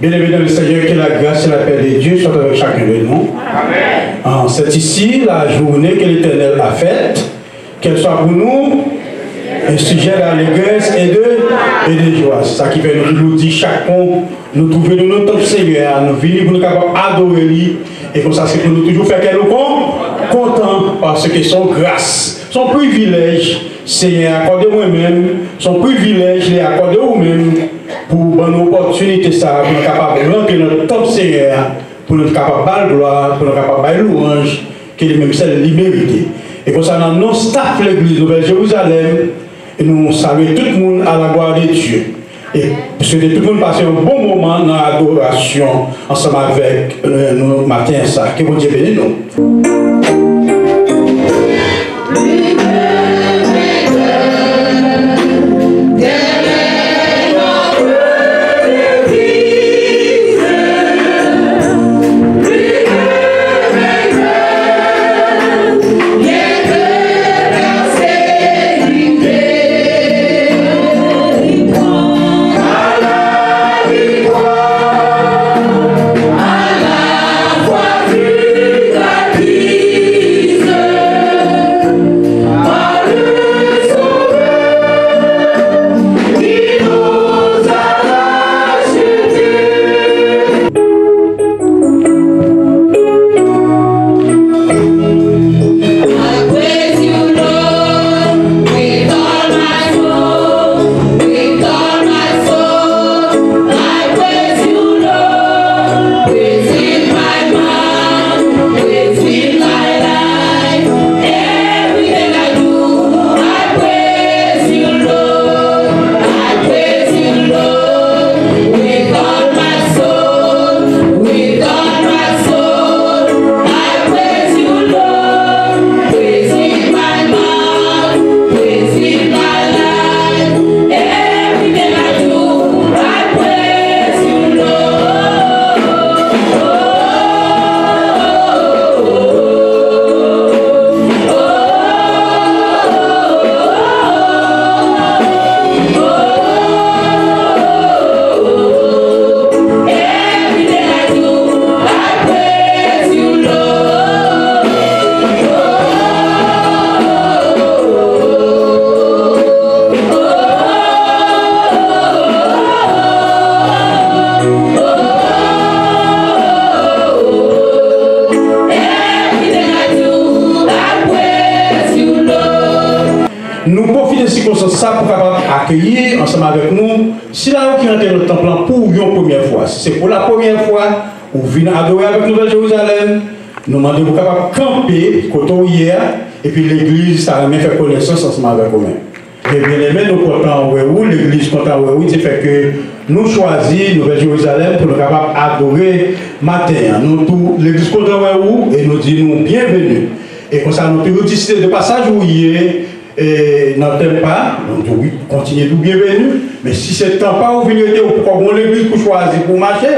Bien-aimés dans le Seigneur, que la grâce et la paix de Dieu soient avec chacun de nous. Amen. C'est ici la journée que l'Éternel a faite, qu'elle soit pour nous un sujet d'allégresse et de joie. C'est ça qui fait nous dire chacun, nous trouver de notre Seigneur, nous venir pour nous capables d'adorer lui. Et comme ça, c'est pour nous toujours faire qu'elle nous content parce que son grâce, son privilège, Seigneur, accordé moi-même, son privilège, il est accordé vous-même pour une opportunité ça, pour nous capables de rentrer notre top Seigneur, pour nous capables de gloire, pour nous capables de louange, qu'il est même celle qui mérite. Et concernant nos staff l'église Nouvelle-Jérusalem, et nous saluons tout le monde à la gloire de Dieu. Et souhaiter tout le monde passer un bon moment dans l'adoration ensemble avec nous matin ça. Que bon Dieu bénisse nous. Ça pour accueillir ensemble avec nous, si là qui rentre dans le temple pour une première fois, si c'est pour la première fois, ou venez adorer avec Nouvelle-Jérusalem, nous demandons pour capable camper côté hier, et puis l'église, ça a même fait connaissance ensemble avec vous-même. Et bien aimé, nous comptons où l'église content où c'est fait que nous choisissons Nouvelle-Jérusalem pour nous capables adorer matin. Nous tout l'église content où et nous disons bienvenue. Et comme ça, nous pouvons décider de passage où hier. Et n'entend pas, donc oui, continuez tout bienvenue, mais si c'est temps pas où venir pourquoi on l'église pour choisir pour marcher,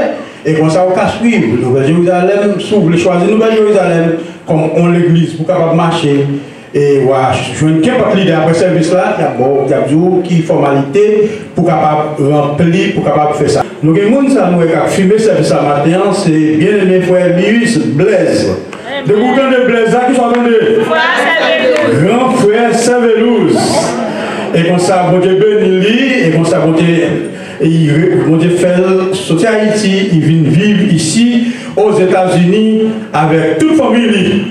et comme ça on casse suivre, Nouvelle-Jérusalem, s'ouvre les choisir Nouvelle-Jérusalem, comme on l'église pour capable marcher, et voilà, je ne sais pas l'idée après service là, il y a toujours qui formalité pour capable remplir, pour capable faire ça. Donc les gens ça nous a filmé service à matin, c'est bien aimé frère Lewis Blaise. De bouton de Blaise qui sont attendus. Grand frère Saint-Velouz. Et comme ça, bon Dieu bénit, et comme ça, bon Dieu fait sortir Haïti, il vient vivre ici, aux États-Unis, avec toute famille.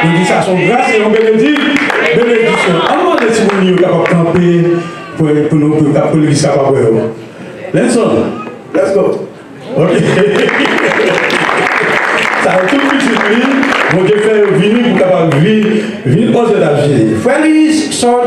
Il dit ça, son grâce et on bénédiction. Alors, on est si vous capable de camper pour nous, pour l'église capable de let's go. Ok. Ça va tout de suite. Mon Dieu fait venir pour capable venir aux États-Unis. Frère Lise, son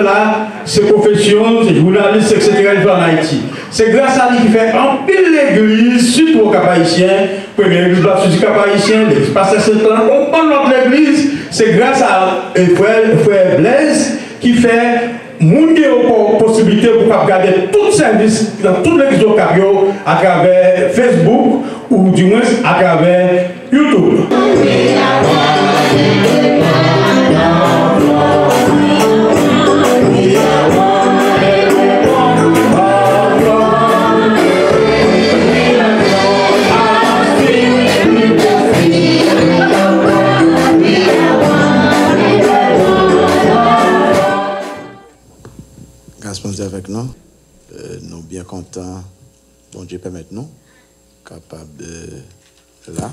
là, ses professions, ses journalistes, etc. Il va en Haïti. C'est grâce à lui qui fait en pile l'église, surtout au Cap-Haïtien, première église là, sur le Cap-Haïtien, l'église pasteur Saint-Anne, on prend notre église, c'est grâce à frère Blaise qui fait monter aux possibilités pour regarder tout service dans toute l'église de Capio à travers Facebook ou du moins à travers YouTube. Nous bien contents, bon Dieu permette nous, capable de là,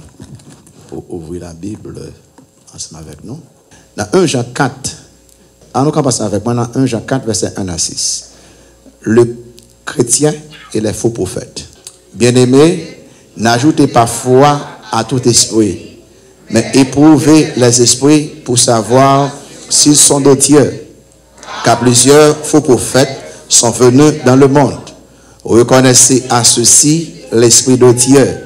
pour ouvrir la Bible ensemble avec nous. Dans 1 Jean 4, nous commençons avec moi dans 1 Jean 4, verset 1 à 6. Le chrétien et les faux prophètes. Bien-aimés, n'ajoutez pas foi à tout esprit, mais éprouvez les esprits pour savoir s'ils sont de Dieu. Car plusieurs faux prophètes sont venus dans le monde. Reconnaissez à ceci l'Esprit de Dieu.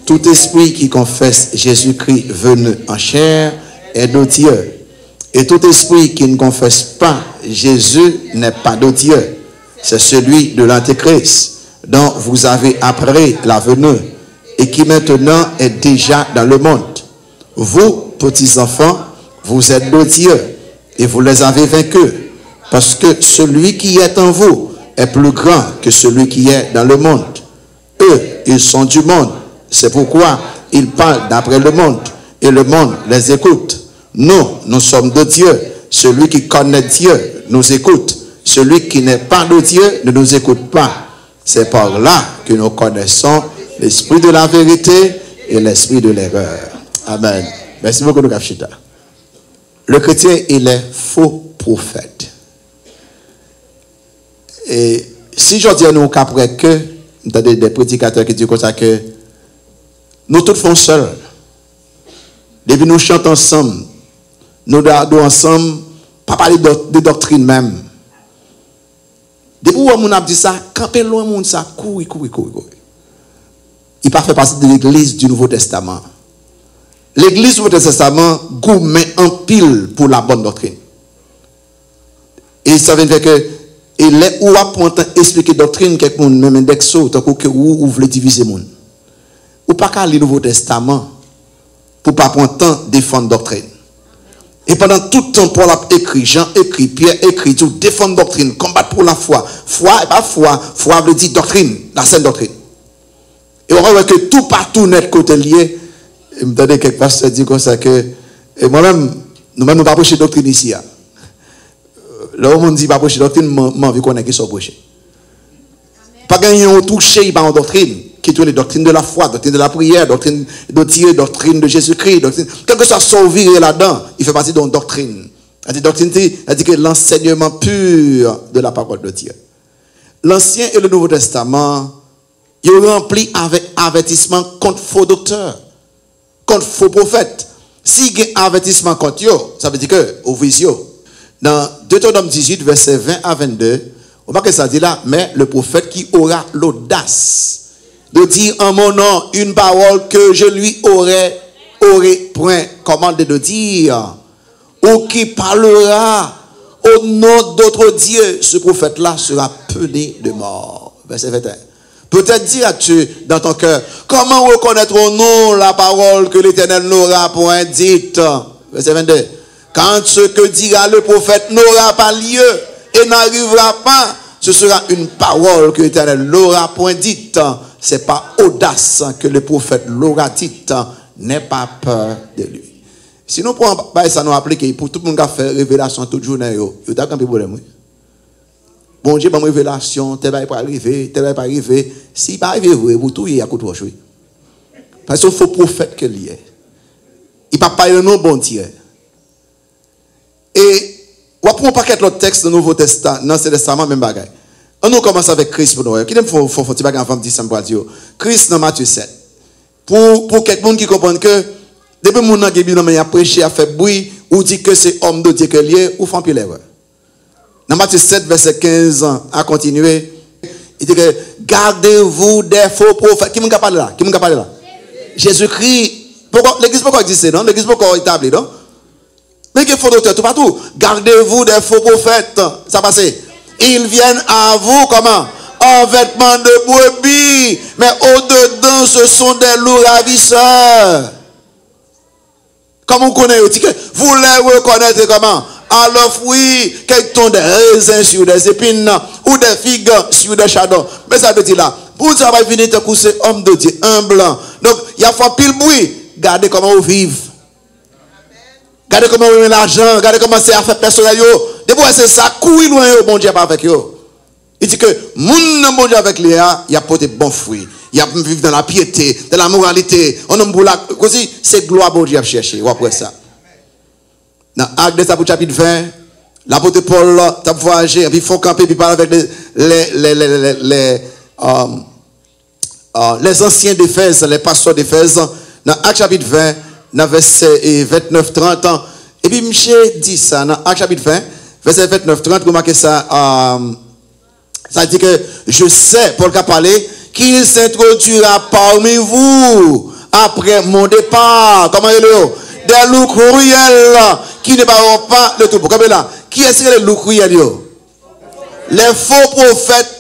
Tout esprit qui confesse Jésus-Christ venu en chair est de Dieu. Et tout esprit qui ne confesse pas Jésus n'est pas de Dieu. C'est celui de l'Antéchrist, dont vous avez appris la venue et qui maintenant est déjà dans le monde. Vous, petits enfants, vous êtes de Dieu et vous les avez vaincus, parce que celui qui est en vous est plus grand que celui qui est dans le monde. Eux, ils sont du monde. C'est pourquoi ils parlent d'après le monde et le monde les écoute. Nous sommes de Dieu. Celui qui connaît Dieu nous écoute. Celui qui n'est pas de Dieu ne nous écoute pas. C'est par là que nous connaissons l'esprit de la vérité et l'esprit de l'erreur. Amen. Merci beaucoup, Kafchita. Le chrétien, il est faux prophète. Et si je dis à nous qu'après que, nous avons des prédicateurs qui disent comme ça que nous tous font seuls. Depuis nous chantons ensemble, nous dardons ensemble, pas parler de doctrine même. Depuis où on a dit ça, quand loin monde ça, courir. Il pas fait partie de l'église du Nouveau Testament. L'église du Nouveau Testament gourmet en pile pour la bonne doctrine. Et ça veut dire que et les ou apprendre expliquer doctrine quelque monde même indexo tant que ou voulez diviser monde. Ou pas qu'à lire le Nouveau Testament pour pas prendre temps défendre doctrine. Et pendant tout le temps Paul a écrit, Jean écrit, Pierre écrit, tout défendre doctrine, combattre pour la foi. Foi et pas foi veut dire doctrine, la saine doctrine. Et on voit que tout partout net côté lié. Et me donner quelques pasteurs dit comme ça que et moi-même nous-mêmes nous pas prêcher doctrine ici. Là où on dit pas prêcher doctrine, m'en veut qu'on ait qui soit prêché. Pas gagner on toucher par une doctrine qui est une doctrine de la foi, doctrine de la prière, doctrine de Dieu, doctrine de Jésus-Christ, doctrine quel que soit son viré là-dedans, il fait partie d'une doctrine. La doctrine dit que l'enseignement pur de la parole de Dieu. L'Ancien et le Nouveau Testament, ils remplis avec avertissement contre faux docteurs, contre faux prophètes. Si il y a un avertissement contre eux, ça veut dire que au visio. Dans Deutéronome 18, verset 20 à 22, on voit que ça dit là, mais le prophète qui aura l'audace de dire en mon nom une parole que je lui aurais point commandé de dire, ou qui parlera au nom d'autres dieux, ce prophète-là sera puni de mort. Verset 21. Peut-être dis-tu dans ton cœur, comment reconnaîtrons-nous la parole que l'Éternel n'aura point dite? Verset 22. Quand ce que dira le prophète n'aura pas lieu et n'arrivera pas, ce sera une parole que l'Éternel n'aura point dite. C'est pas audace que le prophète l'aura dite. N'aie pas peur de lui. Si nous prenons ça nous applique pour tout le monde qui a fait révélation toute journée, il y a un problème. Bon Dieu, ma révélation, tel va pas arriver, tel va pas arriver. Si pas arriver, vous tout y a coup de roche. Parce qu'il faut prophète que lié. Il pas parler non bon Dieu. Et on prend un paquet de textes du Nouveau Testament, dans ce testament même bagaille. On commence avec Christ pour nous. Qui aime faut petit bagage avant de dire ça me dire. Christ dans Matthieu 7. Pour quelqu'un qui comprend que depuis mon nan qui a prêché a fait bruit ou dit que c'est homme de Dieu que lié ou font pile erreur. Dans Matthieu 7 verset 15 à continuer, il dit que gardez-vous des faux prophètes. Qui m'a parlé là? Qui m'a parlé là? Jésus-Christ. Pourquoi l'église pourquoi existe non? L'église pourquoi établie non? Mais qu'il faut docteur tout partout. Gardez-vous des faux prophètes. Ça passe. Ils viennent à vous comment? En vêtements de brebis. Mais au-dedans, ce sont des loups ravisseurs. Comment vous connaissez? Vous les reconnaissez comment? Alors oui, quelqu'un des raisins sur des épines ou des figues sur des chardons. Mais ça veut dire là, pour ça va venir te coucher homme de Dieu, humble. Donc, il y a fait pile bruit. Regardez comment vous vivez. Regardez comment vous avez l'argent. Regardez comment c'est à faire personnel. Depuis c'est ça, couille loin, bon Dieu pas avec vous. Il dit que moun bon Dieu avec lui, il a porté bon fruit. Il a vivre dans la piété, dans la moralité. On a c'est gloire bon Dieu à chercher. Ou après ça. Dans Actes des Apôtres chapitre 20, l'apôtre Paul a voyagé, et puis il faut camper, puis parler avec les anciens d'Éphèse, les pasteurs d'Éphèse. Dans Actes chapitre 20, dans verset 29-30, et puis Michel dit ça, dans Actes chapitre 20, verset 29-30, remarquez ça, ça dit que je sais, Paul a parlé, qu'il s'introduira parmi vous après mon départ. Comment il est? Des loups cruels qui ne parleront pas le tout. Comme là, qui est-ce que les loups cruels? Les faux prophètes,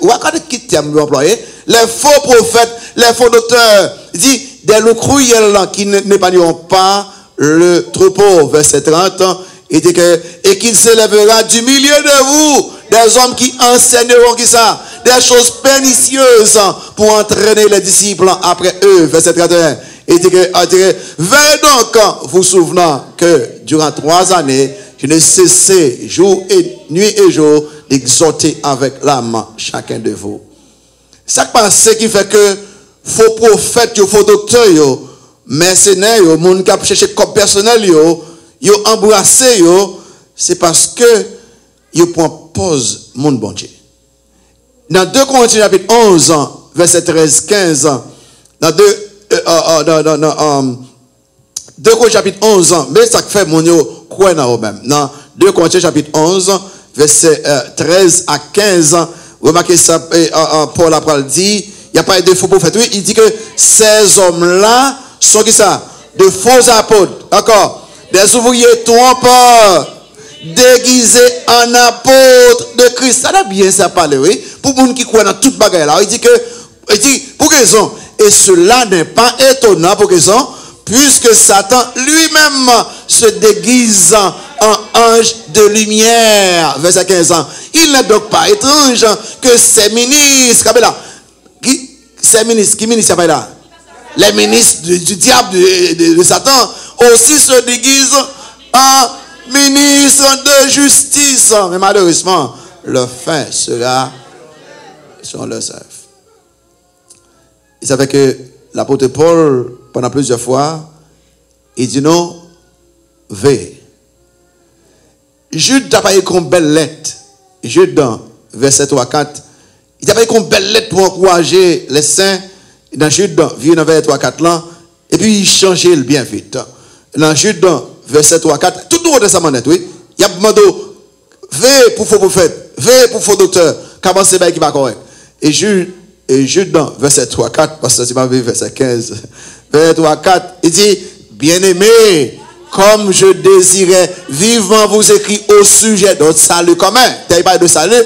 les faux prophètes, les faux docteurs. Il dit des loups cruels qui n'épargneront pas le troupeau. Verset 30. Il dit que, et qu'il s'élèvera du milieu de vous des hommes qui enseigneront qui ça, des choses pernicieuses pour entraîner les disciples après eux. Verset 31. Il dit que, veillez donc, vous souvenant que durant 3 années, je n'ai cessé nuit et jour d'exhorter avec l'âme chacun de vous. Ça qui fait que faux prophètes, faux docteurs, mercenaires, gens qui cherchent comme personnel, ils embrassé, c'est parce que ils prennent pause mon bon Dieu. Dans 2 Corinthiens chapitre 11, verset 13-15, dans 2 Corinthiens chapitre 11, mais ça fait mon Dieu, quoi même. Dans 2 Corinthiens chapitre 11, verset 13 à 15, remarquez ça, Paul a dit, il n'y a pas de faux prophètes. Oui, il dit que ces hommes-là sont qui ça? De faux apôtres. D'accord? Des ouvriers trompeurs, déguisés en apôtres de Christ. Ça a bien ça parler, oui. Pour les gens qui croient dans toute bagaille là. Il dit, pour quelle raison? Et cela n'est pas étonnant, pour quelle raison? Puisque Satan lui-même se déguise en ange de lumière. Verset 15 ans. Il n'est donc pas étrange que ces ministres, qui ministres là? Les ministres du diable de Satan aussi se déguisent en ministres de justice. Mais malheureusement, leur fin sera sur leur œuvre. Il savait que l'apôtre Paul, pendant plusieurs fois, il dit non, veille. Jude a pas écrit une belle lettre. Jude, dans verset 3-4, il a pas écrit une belle lettre pour encourager les saints. Dans Jude, vieux dans verset 3-4 là, et puis il changeait bien vite. Dans Jude, verset 3-4, tout le monde est sa manette, oui. Il y a demandé, veille pour faux prophètes, veille pour faux docteurs, comment c'est bien qui va correct. Et Jude, dans verset 3-4, parce que c'est pas verset 15, verset 3-4, il dit, bien-aimés, comme je désirais vivement vous écrire au sujet de salut commun, t'as pas de salut,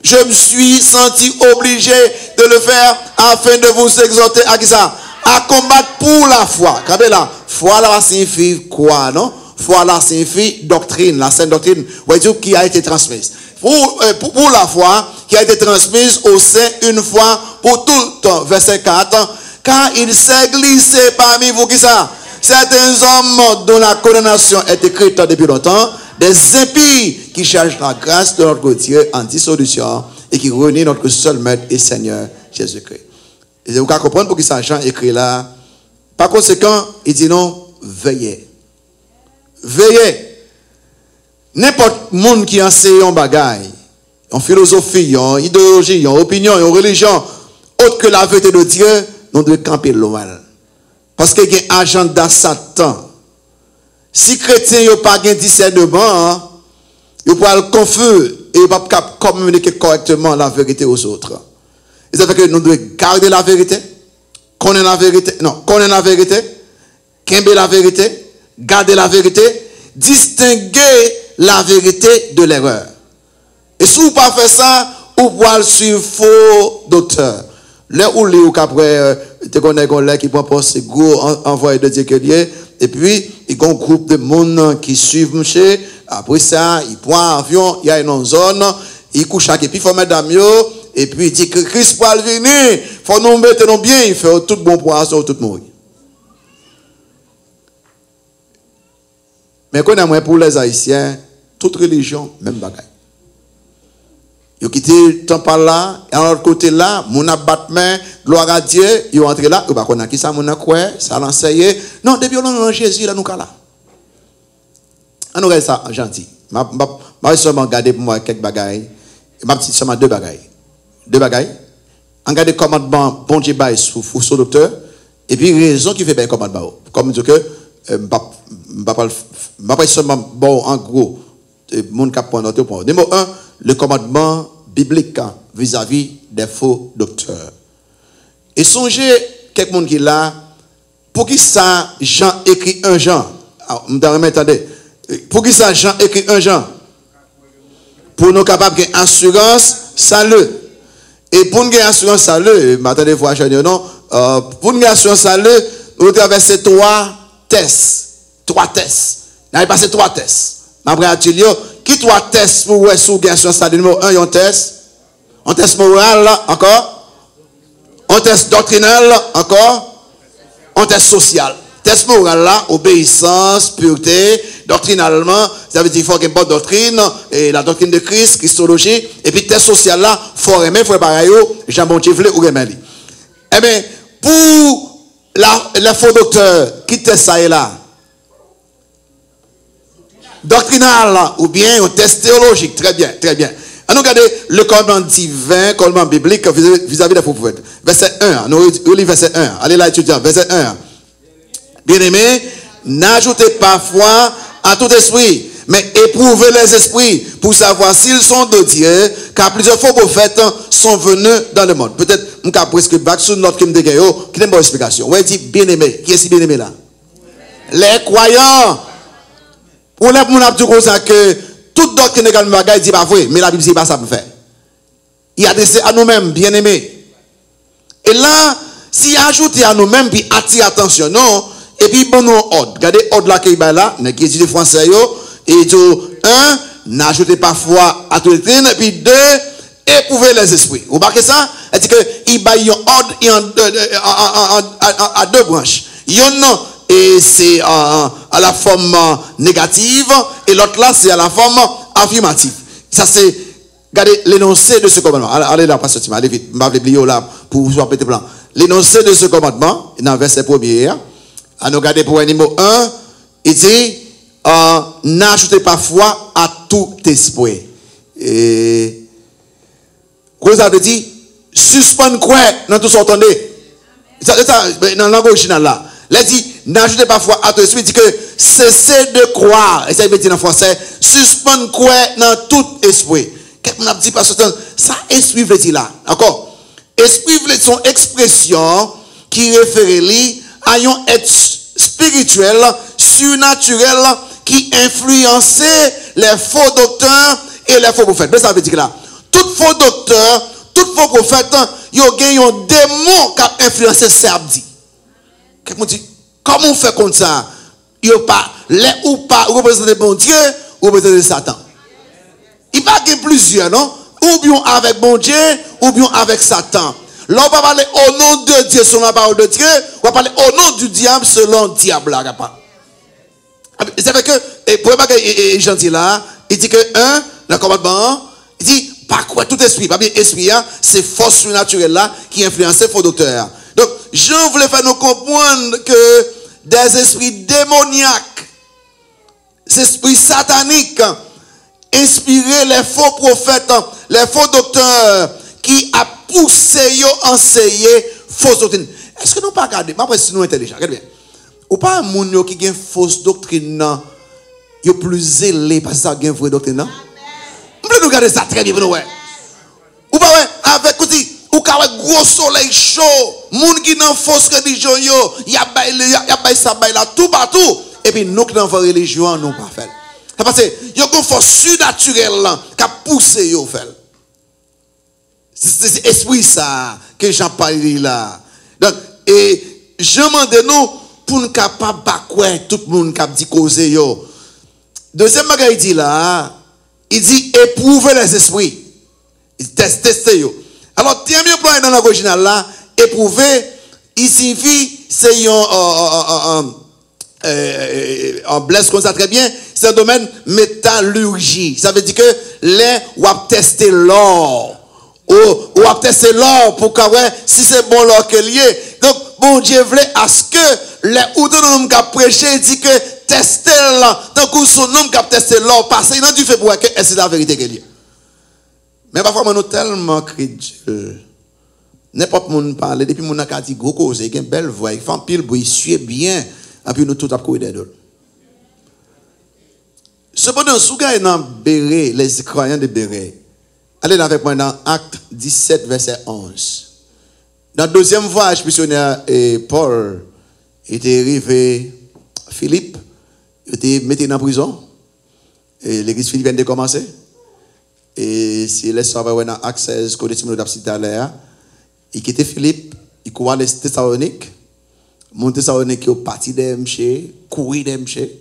je me suis senti obligé de le faire afin de vous exhorter à qui ça? À combattre pour la foi. Quand là, foi là signifie quoi, non? Foi là signifie doctrine, la sainte doctrine, qui a été transmise. Pour la foi qui a été transmise au sein une fois pour tout le temps. Verset 4. Car il s'est glissé parmi vous qui ça? Certains hommes dont la condamnation est écrite depuis longtemps, des impies qui cherchent la grâce de notre Dieu en dissolution et qui renient notre seul Maître et Seigneur Jésus-Christ. Et vous pouvez comprendre pourquoi ça Jean écrit là. Par conséquent, il dit non, veillez. Veillez. N'importe monde qui enseigne un bagaille, en philosophie, en idéologie, en opinion, en religion, autre que la vérité de Dieu, nous devons camper loin. Parce qu'il y a un agenda Satan. Si chrétien n'a pas de discernement, il peut être confus et il ne peut pas communiquer correctement la vérité aux autres. Et ça fait que nous devons garder la vérité, connaître la vérité, quimber la vérité, garder la vérité, distinguer la vérité de l'erreur. Et si vous ne pas faire ça, vous pouvez suivre faux docteurs. Là où les ou qu'après, tu connais qu'on qui prend pas ces gros envoyés de Dieu que lié. Et puis, il y a un groupe de monde qui suivent monsieur. Après ça, il prend un avion, il y a une zone, il couche à et puis il faut mettre d'amis. Et puis il dit que Christ va venir. Il faut nous mettre bien, il fait tout bon poisson, tout mourir. Mais qu'on a pour les Haïtiens, toute religion, même bagaille. Ils ont quitté le temple là, et à l'autre côté là, mon abattement, gloire à Dieu, ils ont entré là, ils ont pas qui ça, mon quoi, ça l'enseigne. Non, depuis on Jésus là, nous là. On regarde ça, gentil. Je seulement regarder pour moi quelques bagailles. Ma petite seulement deux bagailles. Deux bagailles. On regarde le commandement, bon Dieu, sur le docteur, et puis raison qui fait bien le commandement. Comme dire que, je ne pas seulement, bon, en gros, mon cap point notre point. Numéro 1, le commandement biblique vis-à-vis des faux docteurs. Et songez, quelqu'un qui est là, pour qui ça, Jean écrit un Jean. Attendez. Pour qui ça, Jean écrit un Jean? Pour nous capables de assurance, salut. Et pour nous assurance, salut, attendez, vous achetez non? Pour nous assurance, salut, nous traversons 3 tests. 3 tests. Nous avons passé 3 tests. Après, Attilio, qui 3 tests pour vous sous assurance, salut? Numéro 1, il y a un test. Un test moral, encore. Un test doctrinal, encore. Un test social. Test moral là, obéissance, pureté, doctrinalement, ça veut dire qu'il faut qu'il y ait une bonne doctrine, et la doctrine de Christ, Christologie, et puis test social là, il faut aimer, il faut pareil, jambon chiflé ou remeli. Eh bien, pour les faux docteurs, qui teste ça là? Doctrinal là, ou bien un test théologique, très bien, très bien. On nous regarde le commandement divin, commandement biblique vis-à-vis des faux prophètes. Verset 1, nous lisons verset 1, allez là étudiant, verset 1. Bien-aimés, n'ajoutez pas foi à tout esprit, mais éprouvez les esprits pour savoir s'ils sont de Dieu, car plusieurs faux prophètes sont venus dans le monde. Peut-être, on a presque back sur notre qui n'a pas une explication. On dit bien-aimé. Qui est si bien-aimé là? Les croyants. On a dit comme ça que toute doctrine de bagaille dit pas vrai, mais la Bible dit pas ça pour faire. Il a adressé à nous-mêmes, bien-aimés. Et là, si ajouter à nous-mêmes, puis attire attention, non? Et puis, bon, nous, ordre. Regardez, ordre là, qui est là, qui étudie français, et dit, 1, n'ajoutez pas foi à toute doctrine, et puis 2, éprouvez les esprits. Vous remarquez ça? C'est-à-dire qu'il y a un ordre à 2 branches. Il y en a, et c'est à la forme négative, et l'autre là, c'est à la forme affirmative. Ça, c'est, regardez, l'énoncé de ce commandement. Allez là, Pasteur Tim, allez vite, je vais oublier là, pour vous péter plan. L'énoncé de ce commandement, dans le verset 1er, à nous regarder pour un numéro 1, il dit, n'ajoutez pas foi à tout esprit. Et, quoi ça veut dire? Suspendre quoi dans tout ce qu'on entendait. Dans la langue originale là. Il dit, n'ajoutez pas foi à tout esprit, il dit que cessez de croire. Et ça veut dire en français, suspendre quoi dans tout esprit. Qu'est-ce qu'on a dit parce que ça, esprit veut dire là. D'accord? Esprit veut dire son expression qui réfère à un être spirituel, surnaturel, qui influençait les faux docteurs et les faux prophètes. Mais ça veut dire là, tout faux docteur, tout faux prophète, il y a un démon qui a influencé ce abdi. Quelqu'un dit, comment on fait comme ça? Il n'y a pas, les ou pas représenter bon Dieu, ou représenter Satan. Il va y avoir plusieurs, non? Ou bien avec bon Dieu, ou bien avec Satan. Là, on va parler au nom de Dieu selon la parole de Dieu. On va parler au nom du diable selon le diable. C'est vrai que, et pour le gentil là, il dit que, le commandement, il dit, pas quoi, tout esprit, pas bien esprit, c'est force surnaturelle là qui influence les faux docteurs. Donc, Jean voulait faire nous comprendre que des esprits démoniaques, des esprits sataniques, inspirés les faux prophètes, les faux docteurs, qui a poussé, enseigné fausse doctrine. Est-ce que nous pas regarder? Après, si nous intelligents, regardez bien. Ou pas un monde qui a une fausse doctrine, il est plus zélé parce que ça a une vraie doctrine. Vous pouvez nous regarder ça très bien. Ou pas, avec ou un gros soleil chaud, monde qui n'a fausse religion, il y a ça, là, tout partout. Et puis nous qui dans la religion, nous pas fait. C'est parce que il y a une force surnaturelle qui a poussé, fait. C'est l'esprit ça que j'en parle là. Donc, et je demande nous pour nous capables de tout le monde qui a dit causer yo. Deuxième bagage il dit là, il dit éprouver les esprits. Il tester yo. Alors, tiens mieux plan dans l'original là, éprouver, il signifie c'est en blesse comme ça très bien, c'est un domaine métallurgie. Ça veut dire que les ou a testé l'or. Ou a testé l'or pour que si c'est bon l'or que lié. Donc, bon Dieu voulait à ce que les ou de nous qui prêché dit que tester l'or, tant que son nom qui a testé l'or, parce qu'il n'a dû faire pour que c'est la vérité que lié. Mais parfois, nous sommes tellement crédules. N'importe qui nous parle, depuis mon a dit gros cause, il y a une belle voix, il fait un pile bruit, il suit bien, et puis nous tous à courir d'eux. Cependant, si vous avez dans Béret, les croyants de Béret, allez avec moi dans Acte 17, verset 11. Dans le deuxième voyage missionnaire, Paul était arrivé, Philippe, il était mis en prison, et l'église philippienne a commencé. Et si les sauveurs dans Acte 16, qu'on est à l'air, il quittait Philippe, il courait les Thessaloniques, mon Thessalonique est parti de Mché, courir de Mché,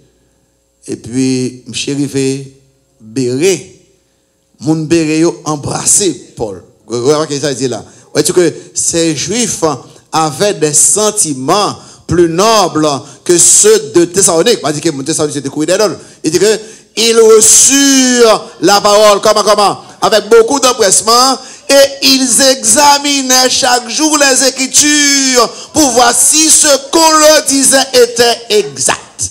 et puis Mché arrivé, Béret, mon Béret embrassé Paul. Regardez ce que ça dit là. Voyez que ces Juifs avaient des sentiments plus nobles que ceux de Thessalonique. Il dit que mon Thessalonique c'était courir d'eux. Il dit que ils reçurent la parole comment avec beaucoup d'empressement et ils examinaient chaque jour les Écritures pour voir si ce qu'on leur disait était exact.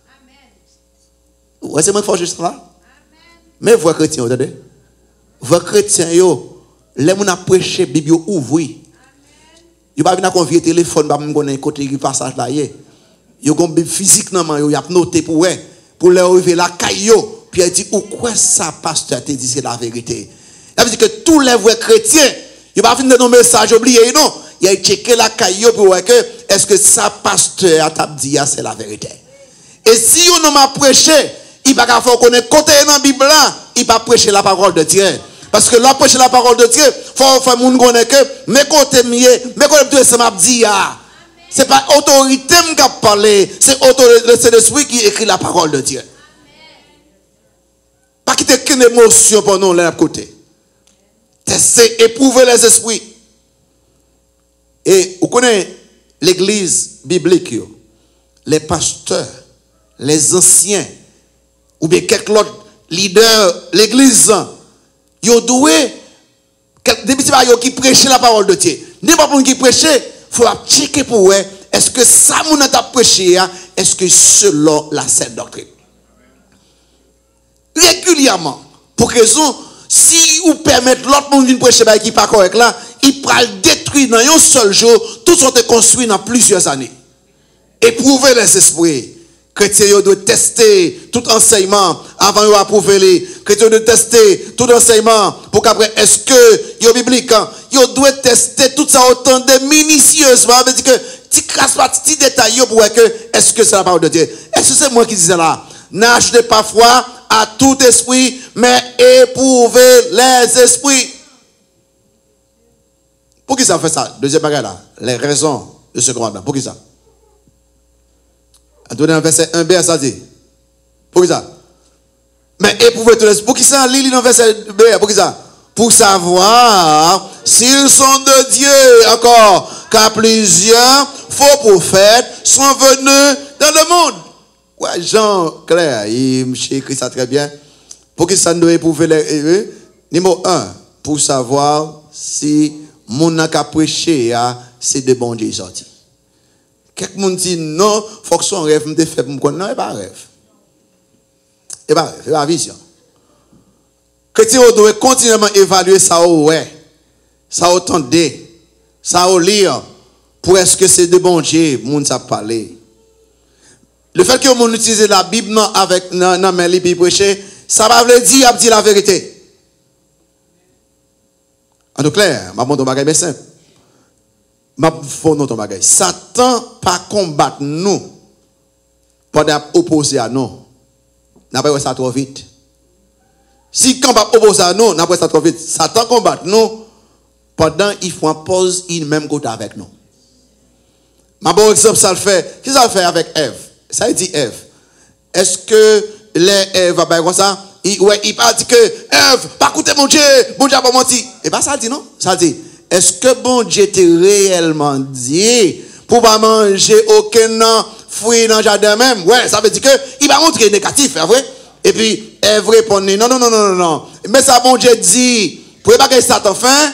Amen. Ouais, c'est moi qui fais juste là. Amen. Mais vous chrétiens, vous entendez? Vous chrétiens, les gens qui prêché la Bible ouvri. Vous ne pouvez pas convier le téléphone pour me connaître côté du passage là. Vous avez une Bible physique, vous avez noté pour les arriver la caillou. Puis il dit, ou quoi ça, pasteur, te dit c'est la vérité. Ça veut dire que tous les vrais chrétiens, ils ne vont pas finir nos messages oubliés, non. Ils ont checké la caillou pour voir que, est-ce que ça, pasteur, t'a dit, c'est la vérité. Et si on m'a prêché, il va faire connaître côté dans la Bible là, il va prêcher la parole de Dieu. Parce que là, prêcher la parole de Dieu, il faut faire moun connaître que, mes côtés mieux, mes côtés ça m'a dit, ce n'est pas autorité qui a parlé, c'est l'esprit qui écrit la parole de Dieu. Pas quitter qu'une émotion pour nous, là, côté. C'est éprouver les esprits. Et vous connaissez l'église biblique, les pasteurs, les anciens, ou bien quelques autres leaders, l'église, ils doué, des petits barils qui prêchent la parole de Dieu. N'importe qui prêche, il faut checker pour eux, est-ce que ça, mon a prêché, est-ce que selon la sainte doctrine? Régulièrement, pour raison, si vous permettez l'autre monde de prêcher qui n'est pas correct là, il peut détruire dans un seul jour tout ce qui est construit dans plusieurs années. Éprouver les esprits. Chrétiens doivent tester tout enseignement avant de approuver les. Chrétiens doivent tester tout enseignement pour qu'après, est-ce que c'est biblique? Ils doivent tester tout ça autant de minutieusement. Ça veut dire que tu crasses pas, tu détailles pour voir que est-ce que c'est la parole de Dieu? Est-ce que c'est moi qui dis ça là? N'achetez pas foi à tout esprit, mais éprouvez les esprits. Pour qui ça fait ça? Deuxième bagage là, les raisons de ce commandement. Pour qui ça? Dans verset 1b, ça dit. Pour qui ça? Mais éprouvez tous les esprits. Pour qui ça? Lis dans verset b, pour qui ça? Pour savoir s'ils sont de Dieu encore, car plusieurs faux prophètes sont venus dans le monde. Ouais, Jean Claire, il écrit ça très bien. Pour que ça nous éprouve les. Numéro 1, pour savoir si mon n'a qu'à prêcher, c'est de bon Dieu sorti. Quelqu'un dit non, il faut que son rêve me fait pour me connaître. Non, il n'est pas un rêve. Il n'est pas un rêve, il est la vision. Chrétien doit continuellement évaluer ça, ouais, ça entendre, ça lire, pour est-ce que c'est de bon Dieu, mon ça parler. Le fait que l'on utilise la Bible avec non mais les prêcher, ça va veut dire la vérité. En tout clair, ma bon bagage simple. Ma font notre bagage. Satan pas combattre nous pendant opposer à nous. N'a pas ça trop vite. Si quand va opposer à nous, n'a pas ça trop vite. Satan combat nous pendant il faut en pause il même côté avec nous. Ma bon exemple ça le fait. Qu'est-ce que ça fait avec Ève? Ça dit Ève. Est-ce que les Ève va faire comme ça? Il pas dit que Ève, pas écouter mon Dieu a pas menti. Et pas ça dit non? Ça dit, est-ce que bon Dieu t'a réellement dit pour pas manger aucun fruit dans le jardin même. Ouais, ça veut dire que il va montrer négatif, c'est vrai? Et puis, Ève répond, non. Mais ça, bon Dieu dit, pour pas que Satan fin,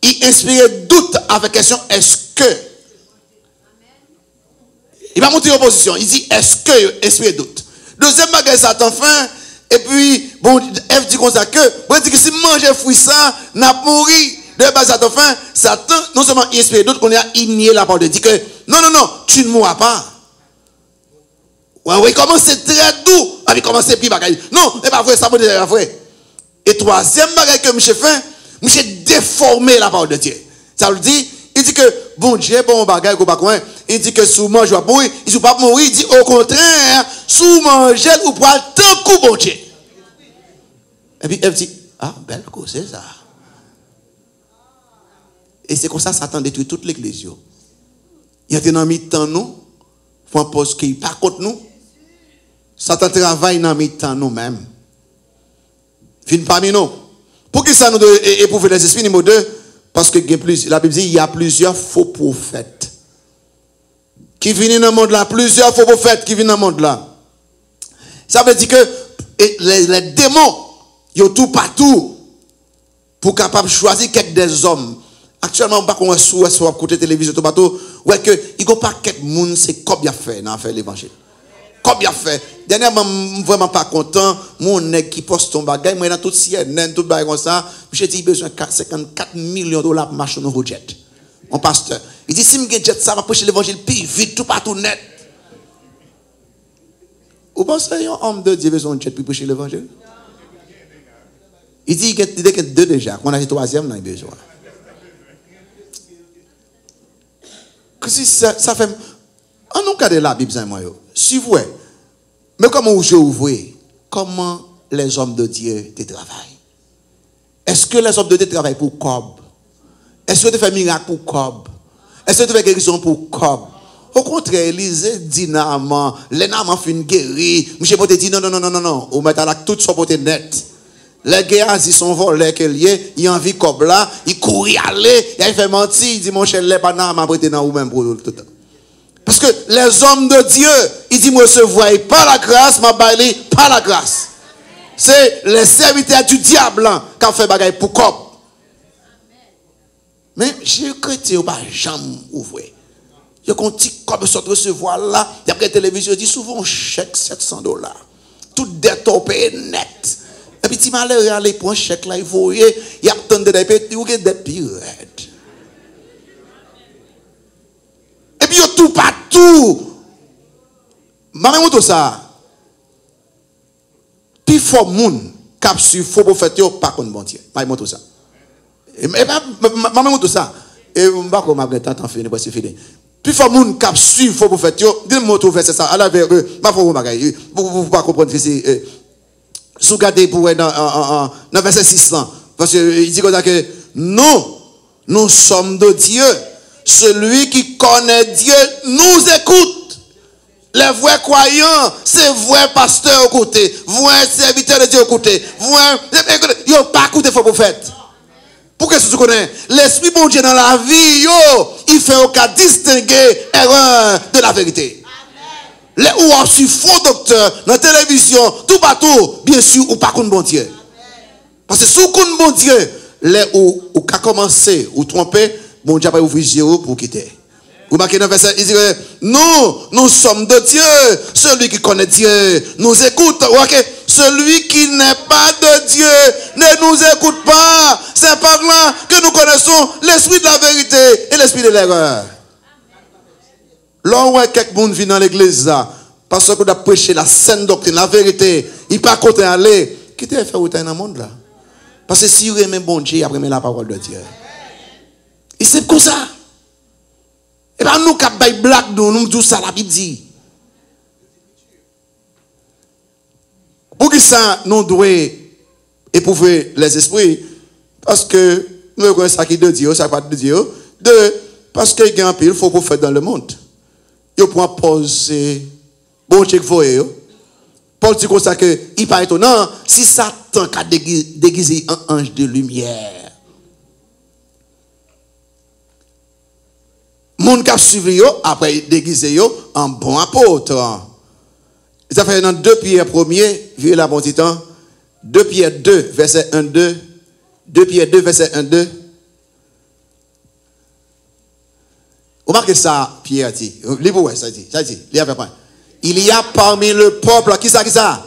il inspire doute avec la question, est-ce que? Il va montrer opposition. Il dit, est-ce que il inspire doute? Deuxième bagage, Satan fin, et puis, bon, Ève dit comme ça que, bon, dit que si manger fruit ça, n'a pas mouru. De base, Satan fin, Satan, non seulement il inspire doute, qu'on a igné la parole de Dieu, que, non, tu ne mourras pas. Oui, commence très doux. Il commence plus bagaille. Non, c'est pas vrai, ça peut être vrai. Et troisième bagaille que monsieur fait, monsieur déformer la parole de Dieu. Ça veut dire, il dit que bon Dieu, bon bagaille, il dit que sous manger, ou pas mourir. Il dit pas mourir, il dit au contraire, sous manger, ou pas tant coup bon Dieu. Et puis elle dit, ah, belle cause, c'est ça. Et c'est comme ça Satan détruit toute l'église. Il y a des amis temps nous, faut un poste qui pas contre nous. Satan travaille dans le temps nous-mêmes. Fin parmi nous. Pour que ça nous éprouve les esprits, numéro 2, parce que la Bible dit il y a plusieurs faux prophètes qui viennent dans le monde là. Plusieurs faux prophètes qui viennent dans le monde là. Ça veut dire que les démons, ils ont tout partout pour capable choisir quelques des hommes. Actuellement, on ne peut pas sur côté télévision, tout partout. Ouais, que il n'y a pas quelques monde, c'est comme il a fait dans l'affaire l'évangile. Comme il a fait. Dernièrement, je suis vraiment pas content. Mon nègre qui poste ton bagage, moi, dans tout CNN, tout bagage comme ça, j'ai dit, besoin de 54 millions de dollars pour marcher dans vos jets. Mon pasteur. Il dit, si je jet ça, va prêcher l'évangile, puis vite, tout partout net. Vous pensez qu'un homme de Dieu besoin de jet pour prêcher l'évangile? Il dit, il y a deux déjà, qu'on a le troisième, il a besoin. Que si ça fait. En nous cas de la Bible, si vous voyez, mais comment je ouvre, comment les hommes de Dieu travaillent? Est-ce que les hommes de Dieu travaillent pour Cob? Est-ce que tu fais miracle pour Cob? Est-ce que tu fais guérison pour Cob? Au contraire, Élisée dit non, les nains fin guéri. Monsieur Poté dit non. Au mettre à la toute son côté net. Les gars, ils sont volés, ils ont envie Cob là, ils courent aller, ils fait mentir, ils disent mon cher, les bananes m'a prêté dans ou même pour tout le temps. Parce que les hommes de Dieu, ils disent, moi, je ne vois pas la grâce, ma baille, pas la grâce. C'est les serviteurs du diable qui ont fait bagaille pour Cob. Mais j'ai chrétien, pas jamais ouvert. Il y a un petit Cob qui recevoir là, il y a la télévision, il dit souvent chèque $700. Tout dette au pays net. Et puis, si malheur aller pour un chèque là, il faut, il y a tant de dettes, il y a des pires. Et puis, tout partout. Maman, tout ça. Puis, faut moun cap sur faux prophète, pas contre bon Dieu. Maman, tout ça. Maman, tout ça. Et on va comme après tant fini, pas fini. Puis, faut moun cap sur faux prophète, dis-moi tout verset ça. À la verre, ma faut bagaille. Vous pas comprendre que c'est sous garder pour dans verset 6 là. Parce que il dit comme ça que nous sommes de Dieu. Celui qui connaît Dieu nous écoute. Les vrais croyants, c'est vrais pasteurs au côté, vrais serviteurs de Dieu au côté, ils n'ont pas écouté faux prophètes. Pour que tu connais, l'esprit bon Dieu dans la vie, il fait aucun distinguer erreur de la vérité. Les ou on suit faux docteur dans la télévision, tout partout, bien sûr, ou pas contre bon Dieu. Parce que sous contre bon Dieu, les ou qu'a commencé ou trompé, bon Dieu va ouvrir les yeux pour quitter. Vous marquez dans le verset, il dit nous sommes de Dieu. Celui qui connaît Dieu nous écoute. Okay? Celui qui n'est pas de Dieu ne nous écoute pas. C'est par là que nous connaissons l'esprit de la vérité et l'esprit de l'erreur. Là où quelqu'un vient dans l'église, parce qu'on a prêché la saine doctrine, la vérité, il pas côté aller, qui t'a fait autant dans le monde là? Parce que si vous aimez bon Dieu, après la parole de Dieu. Et c'est comme ça. Et bien nous, quand nous blague, nous disons ça, la Bible dit. Pour que ça, nous devons éprouver les esprits, parce que nous reconnaissons ça qui est de Dieu, ça pas de Dieu. Deux, parce qu'il y a un pile, il faut faire dans le monde. Il faut poser, bon Dieu, voyez. Paul dit comme ça que, il paraît étonnant, si Satan a déguisé un ange de lumière, moun k'ap suivi yo après déguisé yo un bon apôtre. Ça fait dans 2 Pierre 1er, vu là bon petit temps. 2 Pierre 2, verset 1-2. 2 Pierre 2, verset 1-2. Vous marquez ça, Pierre dit. Lisez-vous, ça dit. Ça dit. Il y a parmi le peuple, qui ça? Ça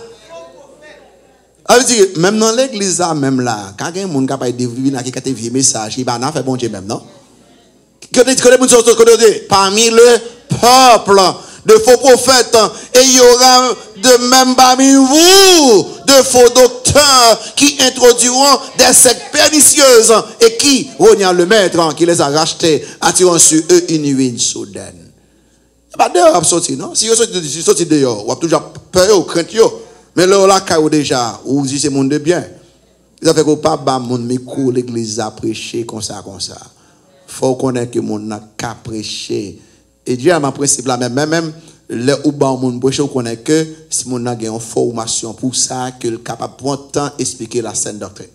veut dire, même dans l'église, même là, quand il y a un monde qui a diviner, qui a des vieux messages, il va faire bon Dieu même, non? Parmi le peuple de faux prophètes, et il y aura de même parmi vous de faux docteurs qui introduiront des sectes pernicieuses et qui, Rognan le maître, qui les a rachetés, attirant sur eux une ruine soudaine. Pas dehors, sorti, non? Si vous sortez dehors, vous avez toujours peur ou crainte, mais là, là, déjà, vous dites c'est monde de bien. Ça fait que pas bas mon micro, l'église a prêché comme ça. Faut connaître que mon n'a qu'à prêcher. Et Dieu a ma principe là, même les ou bas mon prêcher, on connaît que si mon n'a une formation pour ça, que le capable prendre temps expliquer la sainte doctrine.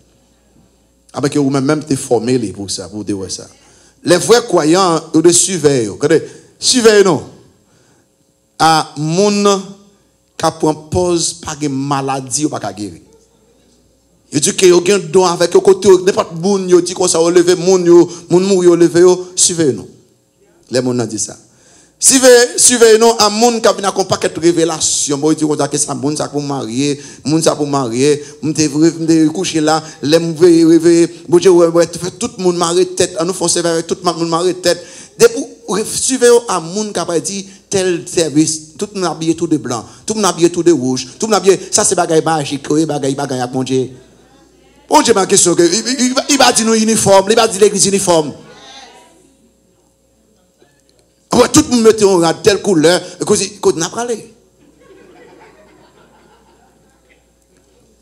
Après que vous même te formé pour ça, pour dire ça. Les vrais croyants, ils doivent surveiller. Surveillez nous. À mon qui prend pause par une maladie ou pas guérir. Il dit que y a un don avec le côté n'importe moun yo dit qu'on ça lever moun mourir lever suivez nous. Les moun dit ça. Suivez nous à moun qui vient avec un paquet de révélations. Bon dit qu'on ça que ça moun ça pour marier, m'te coucher là, les réveiller, bon Dieu tout le monde marier tête, nous foncer avec tout le monde marier tête. Suivez à moun qui a dit tel service, tout le monde habillé tout de blanc, tout le monde habillé tout de rouge, tout le monde habillé, ça c'est bagaille magique, bagaille à bon Dieu. Bon Dieu ma question, il va dire nous uniforme, il va dire l'église uniforme. Tout le monde mette en telle couleur, qu'on n'a pas parlé.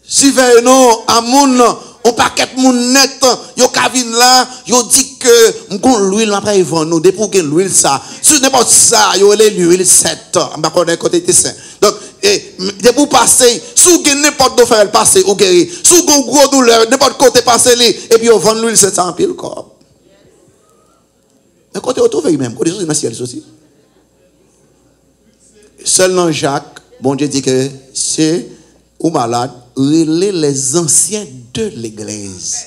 Suivez nous à moun, on paquet moun net, yo kavin là, yo dit que m'gon l'huile m'a pas vendre nous depuis que l'huile ça. Si n'importe ça, yo l'huile 7, on va connaître côté saint. Donc depuis passer, sous n'importe d'où faire passer ou guérir. Sous gros douleur, n'importe côté passer li et puis on vend l'huile 700 pile corps. Mais côté autour même, côté dans ciel aussi. Seulement Jacques, bon Dieu dit que c'est ou malade, relais les anciens de l'église.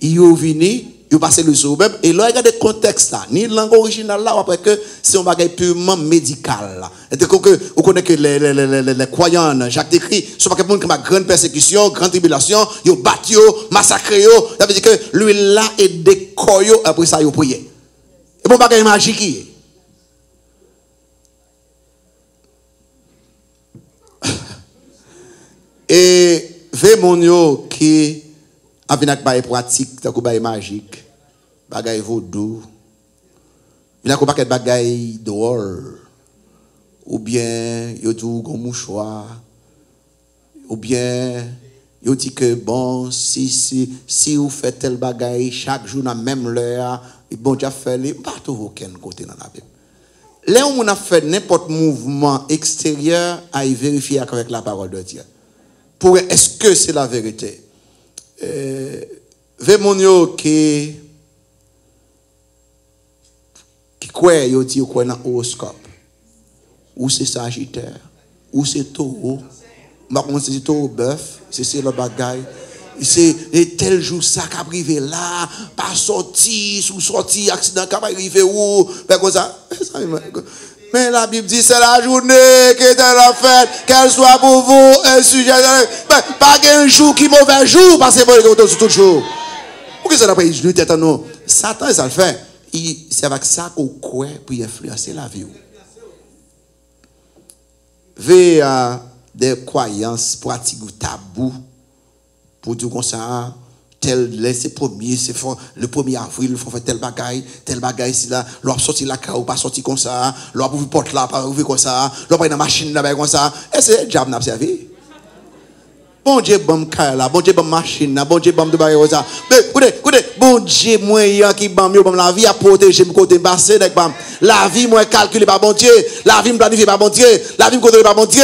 Ils sont venus, ils ont passé le jour même, et là, il y a des contextes là, ni langue originale là, après que c'est un bagage purement médical. Et que vous connaissez que les croyants, Jacques décrit, ce sont pas quelqu'un qui a grande persécution, grande tribulation, ils ont battu, massacré, ça veut dire que lui là est décollé, après ça, ils ont prié. Et bon bagage magique. Et ve mon yo qui a venu avec des pratiques, des magiques, des vaudou, il y a des bagailles dehors, ou bien il y a tout un mouchoir, ou bien il dit que bon, si vous faites tel bagaille chaque jour à même l'heure, bon Dieu fait les pas trouver aucun côté dans la Bible. Là où on a fait n'importe mouvement extérieur à y vérifier avec la parole de Dieu. Pour est-ce que c'est la vérité? Vémonio qui croit, il dit quoi dans l'horoscope? Ou c'est Sagittaire? Ou c'est Taureau? C'est Taureau bœuf, c'est le bagaille. C'est tel jour ça qui arrivé là, pas sorti, sous sorti, accident qui arrivé où? Comme ça. Mais la Bible dit c'est la journée qui est dans la fête, qu'elle soit pour vous un sujet. Pas un jour qui est mauvais jour, parce que c'est tout jour. Pourquoi ça n'a pas eu tête à nous? Satan, ça le fait. C'est avec ça qu'on croit pour influencer la vie. Veille à des croyances pratiques ou tabous pour dire comme ça. Tel c'est premier, c'est le 1er avril, il faut faire tel bagaille, c'est là, l'on sorti la ou pas sorti comme ça, l'on ouvrir porte là, pas ouvrir comme ça, l'on pas dans machine là comme ça. Et c'est diable n'a servi. Bon Dieu bon là, bon Dieu bon machine là, bon Dieu bon de bagaille comme ça. Mais écoutez, bon Dieu moyen qui bon mieux bon la vie à protéger me côté passé avec la vie moi calculé par bon Dieu, la vie me planifié par bon Dieu, la vie me contrôlé par bon Dieu.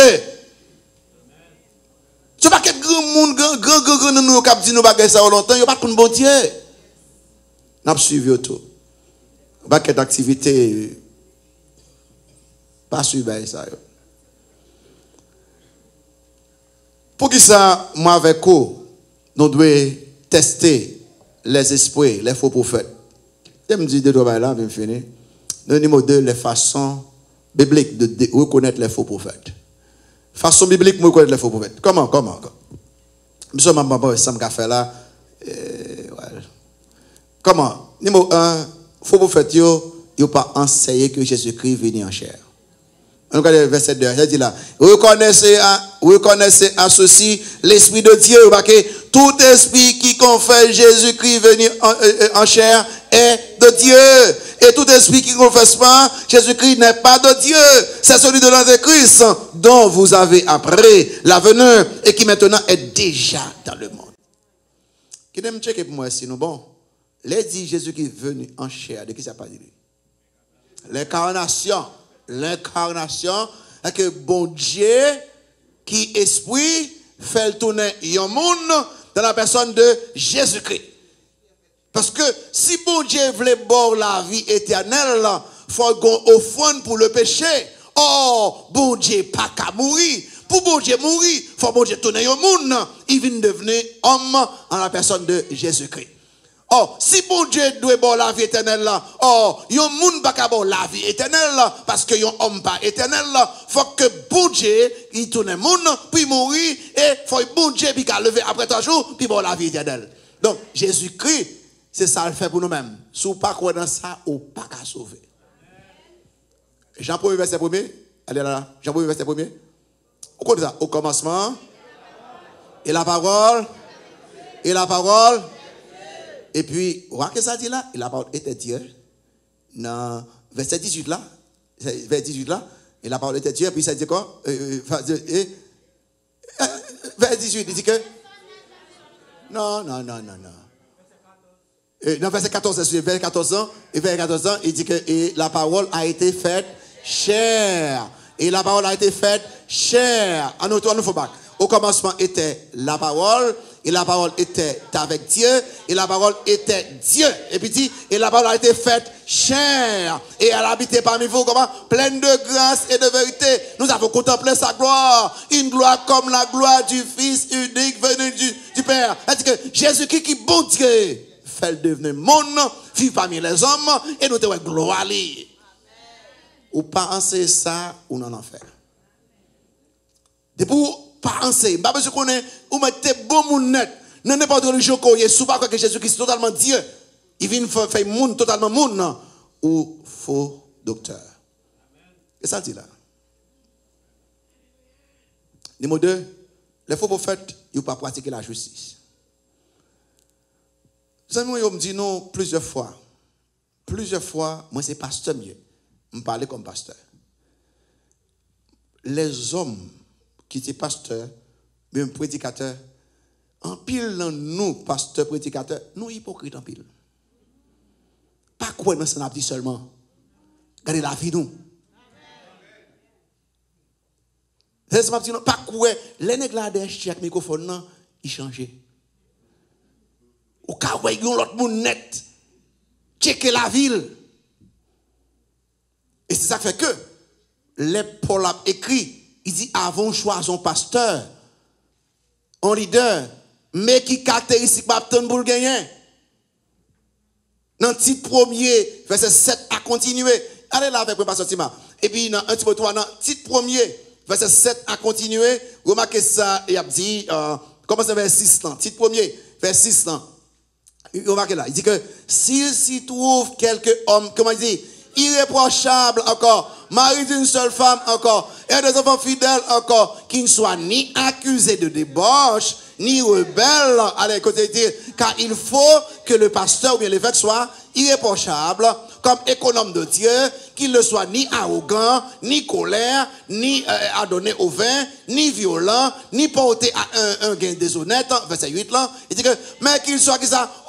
Ce n'est pas que grand monde, grand nous qui dit nous bagages ça longtemps, il n'y a pas de bon Dieu. Nous avons suivi tout. Pas que d'activité Pas surveiller ça. Pour qui ça, moi avec vous, nous devons tester les esprits, les faux prophètes. Je me dis, deux trois là, je vais finir. Le numéro 2, les façons bibliques de reconnaître les faux prophètes. Façon biblique de reconnaître les faux prophètes. Comment? Je suis ça me fait là. Comment? Numéro 1, faux prophètes, ils n'ont pas enseigné que Jésus-Christ venait en chair. On regarde le verset 2, il dit là, reconnaissez à ceci l'Esprit de Dieu, tout esprit qui confesse Jésus-Christ venu en chair est de Dieu. Et tout esprit qui ne confesse pas Jésus-Christ n'est pas de Dieu. C'est celui de l'Antéchrist dont vous avez appris la venue et qui maintenant est déjà dans le monde. Qui me checker pour moi sinon bon. Les dit Jésus-Christ est venu en chair, de qui ça pas dit? L'incarnation, est que bon Dieu qui esprit fait tourner un monde dans la personne de Jésus-Christ. Parce que si bon Dieu voulait boire la vie éternelle, il faut qu'on offrande pour le péché. Oh, bon Dieu pas qu'à mourir. Pour bon Dieu mourir, il faut bon Dieu tourner un monde. Il vient devenir homme en la personne de Jésus-Christ. Oh, si bon Dieu doit boire la vie éternelle, oh, yon moun baka boire la vie éternelle, parce que yon homme pas éternel, faut que bon Dieu, il tourne moun, puis mourir, et faut bon Dieu, puis qu'à lever après 3 jours, puis boire la vie éternelle. Donc, Jésus-Christ, c'est ça le fait pour nous-mêmes. Si vous ne croyez pas dans ça, vous ne pouvez pas sauver. Jean 1er verset 1er, allez là, Jean 1er verset 1er. Vous connaissez ça? Au commencement, et la parole, et puis, vous voyez ce que ça dit là? Et la parole était Dieu. Dans verset 18 là, et la parole était Dieu, puis ça dit quoi? Verset 18, il dit que. Non. Dans verset 14, verset 14 ans, il dit que et la parole a été faite chair. Et la parole a été faite chair. En autre, nous faut pas. Au commencement était la parole. Et la parole était avec Dieu, et la parole était Dieu. Et puis dit, et la parole a été faite chair, et elle habitait parmi vous, comment? Pleine de grâce et de vérité. Nous avons contemplé sa gloire, une gloire comme la gloire du Fils unique venu du Père. C'est-à-dire que Jésus-Christ qui bon Dieu, fait le devenir monde, vit parmi les hommes, et nous devons gloire à lui. Ou pas enseigner ça, ou non en faire. Depuis pas enseigner, pas besoin qu'on ait ou mettez bon monde net. Non n'importe quel religion qu'on est, sous pas que Jésus-Christ est totalement Dieu. Il vient faire monde totalement monde ou faux docteur. Et ça dit là. Numéro 2, les faux prophètes, ils n'ont pas pratiqué la justice. Vous savez, moi, je me dis non plusieurs fois, moi c'est pasteur mieux. Je me parlais comme pasteur. Les hommes qui étaient pasteurs, même prédicateurs, en pile dans nous, pasteurs, prédicateurs, nous hypocrites en pile. Pas quoi dans ce dit seulement. Regardez la vie nous. Pas quoi, les nègres de chaque microphone, ils changent. Au cas où ils ont l'autre monde net, checker la ville. Et c'est ça qui fait que les Paul a écrit. Il dit, avons choisi un pasteur, un leader, mais qui caractéristique pour le gagner. Dans le titre premier, verset 7 à continuer. Allez là avec le pasteur Tima. Et puis dans 1 Timothée 3, dans le titre premier, verset 7 à continuer. Remarquez ça, il a dit, comment c'est verset 6 là? Titre premier, verset 6 là. Remarquez là, il dit que s'il s'y trouve quelques hommes, comment il dit, irréprochable encore, mari d'une seule femme encore, et des enfants fidèles encore, qui ne soient ni accusés de débauche, ni rebelles. Allez, côté dire, car il faut que le pasteur ou bien l'évêque soit irréprochable, comme économe de Dieu, qu'il ne soit ni arrogant, ni colère, ni adonné au vin, ni violent, ni porté à un gain déshonnête. Verset 8 là, il dit que, mais qu'il soit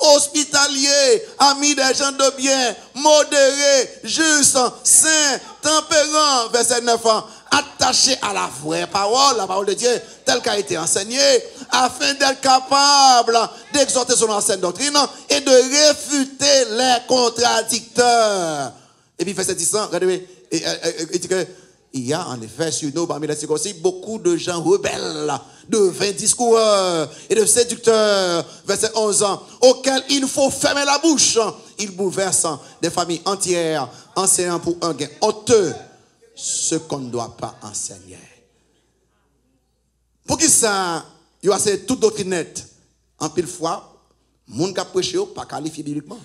hospitalier, ami des gens de bien, modéré, juste, saint, tempérant. Verset 9 ans, attaché à la vraie parole, la parole de Dieu, telle qu'a été enseignée, afin d'être capable d'exhorter son ancienne doctrine et de réfuter les contradicteurs. Et puis, verset 10 ans, regardez, il dit que il y a en effet sur nous, parmi les circoncis, beaucoup de gens rebelles, de vains discoureurs et de séducteurs, verset 11, auxquels il faut fermer la bouche. Ils bouleversent des familles entières, enseignant pour un gain honteux ce qu'on ne doit pas enseigner. Pour qui ça, il y a toute doctrine nette. En pile fois, moun qui a prêché, pas qualifié bibliquement.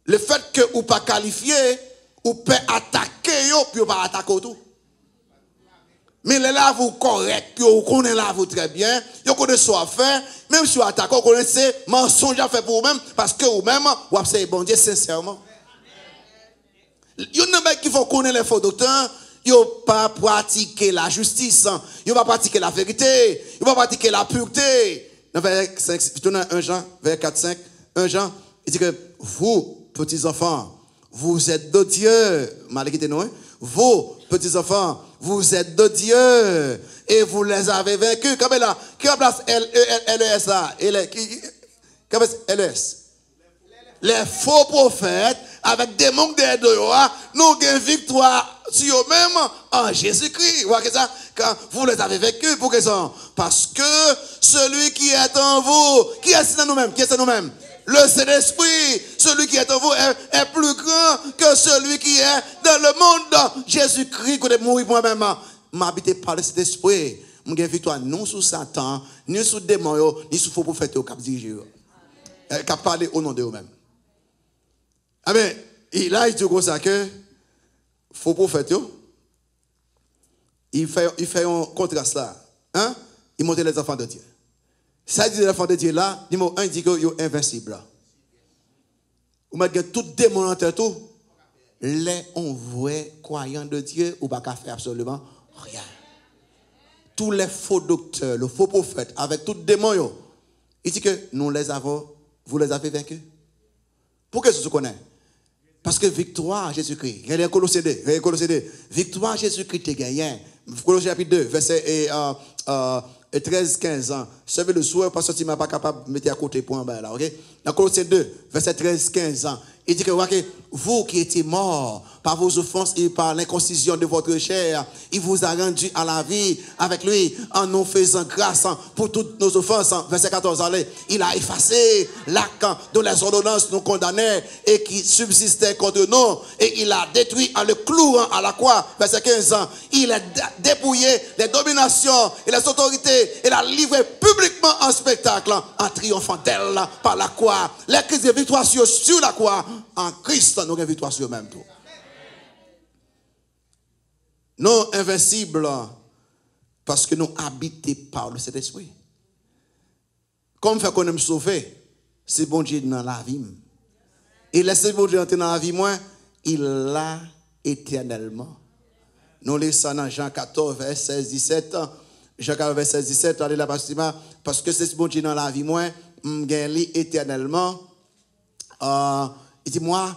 Le fait que ou pas qualifié, ou peut attaquer yo, puis ou pas attaquer tout. Mais là, vous correct, puis vous connaissez là, vous très bien, vous connaissez ce qu'on fait, même si vous attaquez, vous connaissez mensonge à faire pour vous-même, parce que vous-même, vous avez bon Dieu sincèrement. Il y a des gens qui font connaître les faux docteurs, ils n'ont pas pratiqué la justice, ils n'ont pas pratiqué la vérité, ils n'ont pas pratiqué la pureté. Dans vers 5, 1 Jean, vers 4, 5, 1 Jean, il dit que vous, petits enfants, vous êtes de Dieu, malgré nous, vous, petits enfants, vous êtes de Dieu et vous les avez vaincus. Comme là, qui remplace LES là? LES. Les faux prophètes, avec des manques d'aide, nous avons victoire sur eux-mêmes en Jésus-Christ. Vous voyez ça? Quand vous les avez vécus, pour quelle raison? Parce que celui qui est en vous, qui est dans nous-mêmes? Qui est en nous-mêmes? Le Saint-Esprit, celui qui est en vous est plus grand que celui qui est dans le monde. Jésus-Christ, quand il est mort pour moi-même, m'habite par le Saint-Esprit. Je gagne victoire non sur Satan, ni sur démon, ni sur faux prophètes qui dirigent. Qui parlent au nom de eux-mêmes. Ah ben, là, il dit comme ça que faux prophète, il fait un contraste là. Hein? Il montre les enfants de Dieu. Ça dit les enfants de Dieu là, numéro 1, il dit qu'ils sont invincibles. Vous mettez tout démon en tête, tout. Les vrais croyants de Dieu, ou pas qu'à faire absolument rien. Tous les faux docteurs, les faux prophètes, avec tout démon, il dit que nous les avons, vous les avez vaincus. Pourquoi est-ce que vous connaissez? Parce que victoire à Jésus-Christ. Regardez Colossiens 2. Victoire à Jésus-Christ est gagné. Colossiens chapitre 2, verset 13-15 ans. Servez le soir parce que tu n'es pas capable de mettre à côté pour un bail là, ok? Dans Colossiens 2, verset 13-15 ans. Il dit que vous qui étiez morts par vos offenses et par l'inconcision de votre chair, il vous a rendu à la vie avec lui en nous faisant grâce pour toutes nos offenses. Verset 14, allez. Il a effacé l'acte dont les ordonnances nous condamnaient et qui subsistait contre nous et il a détruit en le clouant à la croix. Verset 15 ans. Il a dépouillé les dominations et les autorités et l'a livré publiquement en spectacle en triomphant d'elle par la croix. Les crises de victoire sur la croix. En Christ, nous avons victoire sur eux-mêmes. Nous invincibles parce que nous habitons par le Saint-Esprit. Comme fait qu'on aime sauver, c'est bon Dieu dans la vie. Et laissez bon Dieu entrer dans la vie, moi, il l'a éternellement. Nous lisons dans Jean 14, verset 16-17. Jean 14, verset 17, allez là, parce que c'est bon Dieu dans la vie, moi, je gagne éternellement. Il dit, moi,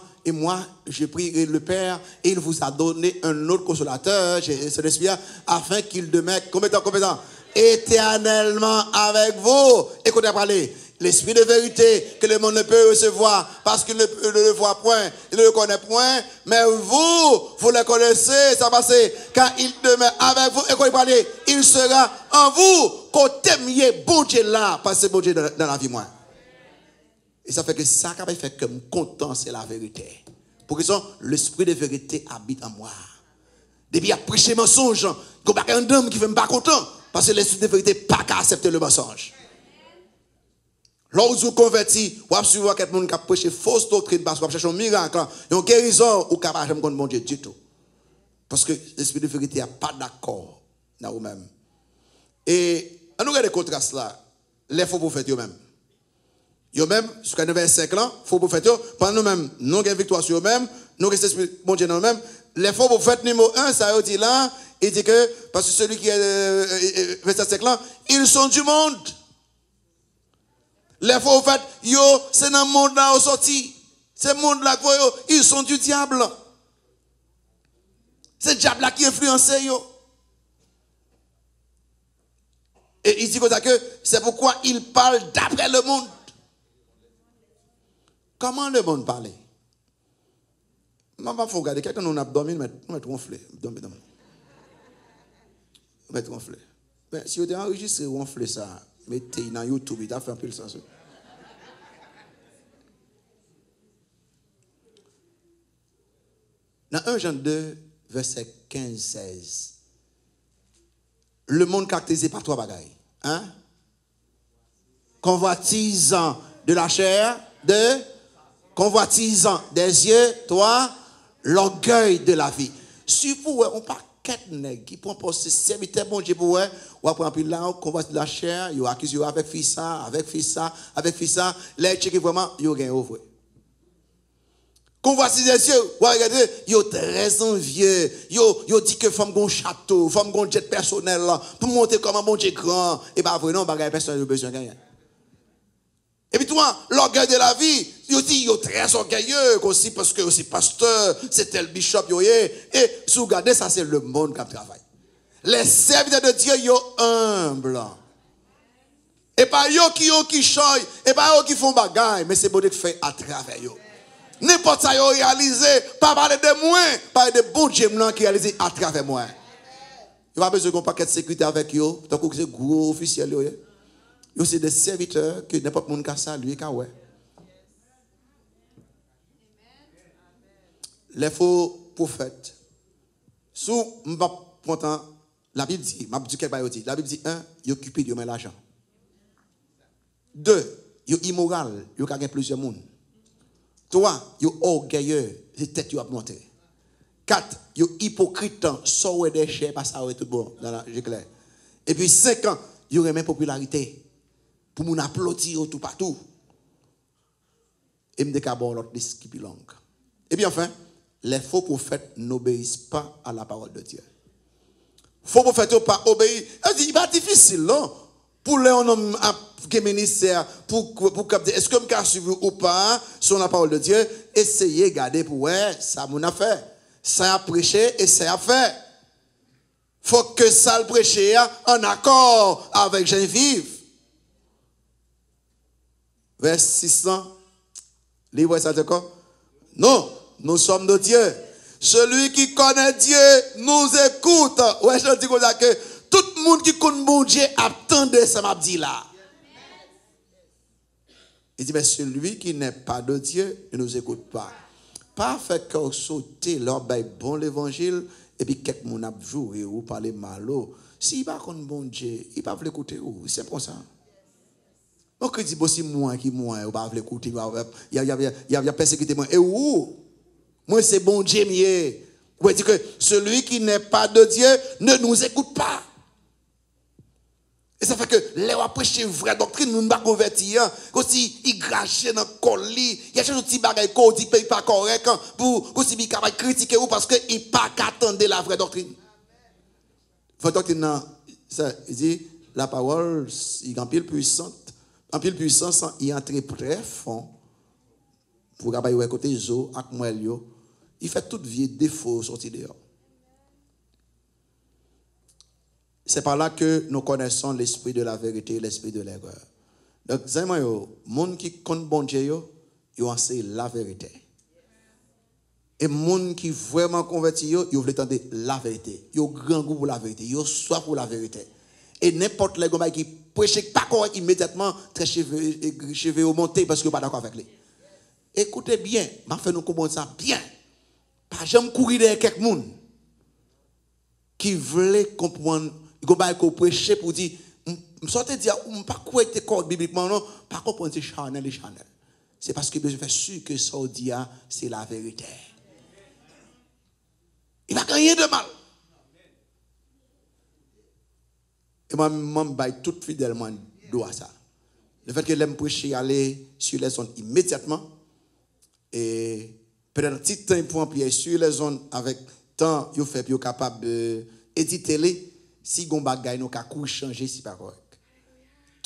je prie le Père, et il vous a donné un autre consolateur, c'est l'Esprit, afin qu'il demeure compétent, éternellement avec vous. Écoutez parler. L'Esprit de vérité que le monde ne peut recevoir parce qu'il ne le voit point, il ne le connaît point, mais vous le connaissez, ça passe, car il demeure avec vous, écoutez parler, il sera en vous, qu'on t'aimiez bon Dieu là, parce que bon Dieu dans la vie, moi. Et ça fait que ça qui fait que je suis content, c'est la vérité. Pour que l'esprit de vérité habite en moi. Depuis qu'il a prêché mensonge, il y a un homme qui ne fait pas content. Parce que l'esprit de vérité n'a pas qu'à accepter le mensonge. Lorsque vous convertis, vous avez suivi quelqu'un qui a prêché fausse doctrine parce que vous cherchez un miracle, une guérison, ou capable de contre mon Dieu du tout. Parce que l'esprit de vérité n'est pas d'accord dans vous-même. Et on nous regarde les contrastes là. Les faux prophètes eux-mêmes. Eux-mêmes, jusqu'à 25 ans, faux prophètes, pendant nous-mêmes, nous avons victoire sur eux-mêmes, nous avons l'esprit bon Dieu dans nous-mêmes. Les faux prophètes numéro 1, ça dit là, il dit que, parce que celui qui est 25 ans, ils sont du monde. Les faux prophètes, c'est dans le monde là où sorti. C'est le monde là, ils sont du diable. C'est le diable là qui influence. Et il dit que c'est pourquoi il parle d'après le monde. Comment le monde parlait? Maman, faut regarder, quelqu'un nous a dormi, nous mettons ronflé. Dormez. Mettre ronflé. Ben, si vous avez enregistré ronflé ça, mettez dans YouTube, il a fait un peu le sens. Dans 1 Jean 2, verset 15-16, le monde caractérisé par 3 bagailles. Hein? Convoitisant de la chair, 2, convoitisant des yeux, 3, l'orgueil de la vie. Si vous, on pas quatre nègres qui prend pour ce serviteur bon Dieu pour ou après puis là on convoitise de la chair, yo accuse yo avec fils ça, les checker vraiment yo gagne au vrai. Convoitise des yeux, regardez, yo très envieux, yo dit que femme gon château, femme gon jet personnel là, pour montrer comment bon Dieu grand et pas vrai non bagaille personne besoin gagner. Et puis toi, l'orgueil de la vie, yo dit yo très orgueilleux aussi parce que aussi pasteur, c'est tel bishop yo et si vous regardez ça c'est le monde qui travaille. Les serviteurs de Dieu yo humbles. Et pas yo qui choy, et pas yo qui font bagaille, mais c'est bon de fait à travers yo. N'importe ça yo réalisé, pas parler de moi, parler de bon Dieu qui réalisé à travers moi. Il pas besoin qu'on paquet de sécurité avec yo, tant que c'est gros officiel yo. Yo c'est des serviteurs que n'importe monde ka saluer ka ouais. Les faux prophètes. Sous m'pa pourtant la Bible dit, m'a dit quelque dit. La Bible dit 1, yo occupé de l'argent. 2, yo immoral, yo ka gen plusieurs monde. 3, yo orgueilleux, c'est tête yo a monter. 4, yo hypocrite, so des chers pas ça tout bon dans la clair. Et puis 5 ans, yo remet popularité. Pour moun applaudir tout partout. Et me décabon l'autre qui bilang. Et bien enfin, les faux prophètes n'obéissent pas à la parole de Dieu. Faux prophètes n'ont pas obéi. Il va difficile, non? Pour les hommes qui ministère, pour capter, est-ce que je peux suivre ou pas sur la parole de Dieu? Essayez de garder pour ouais, ça mon affaire. Ça a prêché et ça a fait. Faut que ça le prêcher en accord avec Geneviève. Vers 600, livre ça de quoi? Non, nous sommes de Dieu. Celui qui connaît Dieu nous écoute. Ouais, je dis comme ça que tout le monde qui connaît mon Dieu attendait ça m'a dit là. Il dit mais celui qui n'est pas de Dieu ne nous écoute pas. Pas fait qu'on saute leur bon l'évangile et puis quelques moun a joué ou parler malo. S'il pas connaît bon Dieu, il pas veut écouter ou c'est comme ça. Donc, il dit, si moi qui moi, ou pas l'écouter, il y a persécuté moi. Et où? Moi, c'est bon Dieu, mieux. Vous dire que celui qui n'est pas de Dieu ne nous écoute pas. Et ça fait que, les gens prêchent une vraie doctrine, nous ne pas convertir. Aussi, ils grachent dans le colis. Il y a des petits bagages qu'on dit pas correct, pour qu'ils puissent critiquer ou parce qu'ils ne pas qu'attendre la vraie doctrine. Vraie doctrine, ça, il dit, la parole, il est en pile puissante. En pile puissance, il entre très fond pour capable côté zo ak moelle yo. Il fait toute vie défaut sortir dehors. C'est par là que nous connaissons l'esprit de la vérité et l'esprit de l'erreur. Donc zayman yo, monde qui compte bon Dieu yo enseigne la vérité. Et monde qui vraiment converti yo veut entendre la vérité. Yo grand goût pour la vérité, yo soif pour la vérité. Et n'importe les gars qui prêchent pas correct immédiatement, très cheveux au monté parce que pas d'accord avec lui. Écoutez bien, m'a fait nous comprendre ça bien. Pas jamais courir derrière quelqu'un qui voulait comprendre, qui prêcher pour dire, je sortais dire, je ne pas quoi être correct bibliquement, non, pas comprendre c'est charnel et charnel. C'est parce que je fais sûr que ça dit, c'est la vérité. Il n'y a rien de mal. Et moi, je baille tout fidèlement à ça. Le fait que l'aime prêcher aller sur les zones immédiatement, et peut-être un petit temps pour appuyer sur les zones avec temps, vous faites pour capable d'éditer les, si vous avez un cas changer, si pas correct.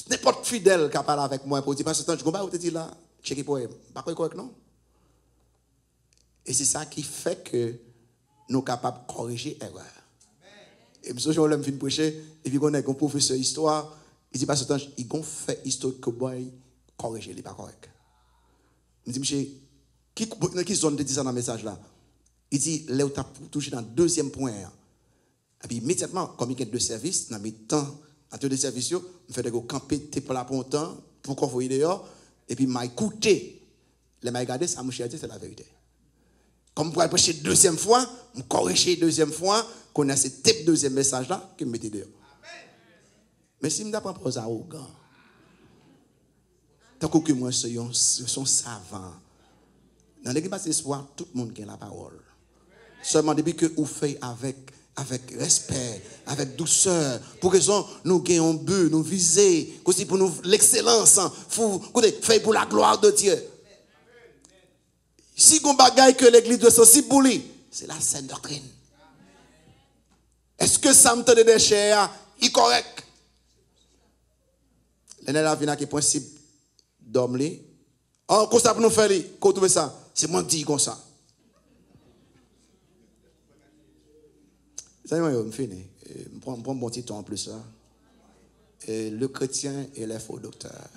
N'importe fidèle qui parle avec moi pour dire, parce que je vous dis là, checker pour pas correct, non? Et c'est ça qui fait que nous sommes capables de corriger l'erreur. Et monsieur Jean l'aime fin prêcher et puis on a un professeur d'histoire, il dit pas ce temps il gon fait histoire que boy corriger il pas correct. Il dit monsieur qui zone de dit ça dans le message là. Il dit, là où tu as touché dans le deuxième point. Et puis immédiatement, comme il y a deux services, dans mes temps, entre deux services, je fais des camper, tu es là pour un temps, pour qu'on voit dehors, et puis m'a écouté. Les m'a regardé, ça m'a dit, c'est la vérité. Comme pour aller prêcher deuxième fois, me corriger deuxième fois, qu'on a ce type deuxième message là, que me mettez dehors. Mais si je ne prends pas arrogant, tant que moi, je suis savant. Dans l'église de soir, tout le monde a la parole. Seulement depuis que vous faites avec respect, avec douceur, pour que nous ayons un but, nous viser, aussi pour nous l'excellence, fait pour la gloire de Dieu. Si on bagaille que l'église doit se pour lui, c'est la saine doctrine. Est-ce que ça me tente de chair est correct? L'année là vient qui principe d'homme li. Oh, comme ça pour nous faire li, qu'on trouve ça. C'est moi qui dis comme ça. Ça y est, je finis. Je prends un bon petit temps en plus là. Le chrétien et les faux docteurs.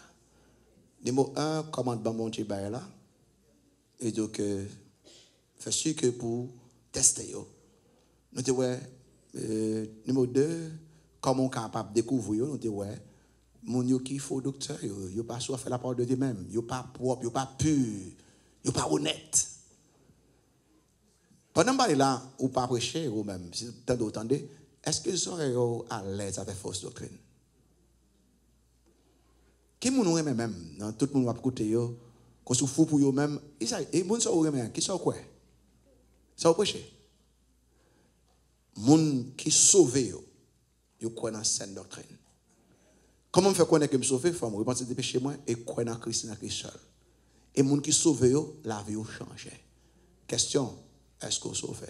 Numéro 1, commandement bon Dieu là. Et donc, fais sûr que pour tester yo. Nous disons ouais. Numéro 2, comment on est capable de découvrir, nous disons ouais. Mon yo qui faux docteur, yo pas soit fait la parole de Dieu même, yo pas propre, yo pas pur, yo pas honnête. Pendant que là, ou pas prêcher ou même, si tant d'entendez, est-ce que vous serez à l'aise avec fausse doctrine? Qui moun ou même dans tout le monde va écouter yo, qu'on se fout pour yo même, et moun ça ou même qui ça quoi? Ça ou prêcher? Moun qui sauve yo croit dans saine doctrine. Comment me faire connaître que me sauver, faut me repentir des péchés moi et croire dans Christ seul. Et moun qui sauve yo, la vie ou change. Question, est-ce qu'on sauve?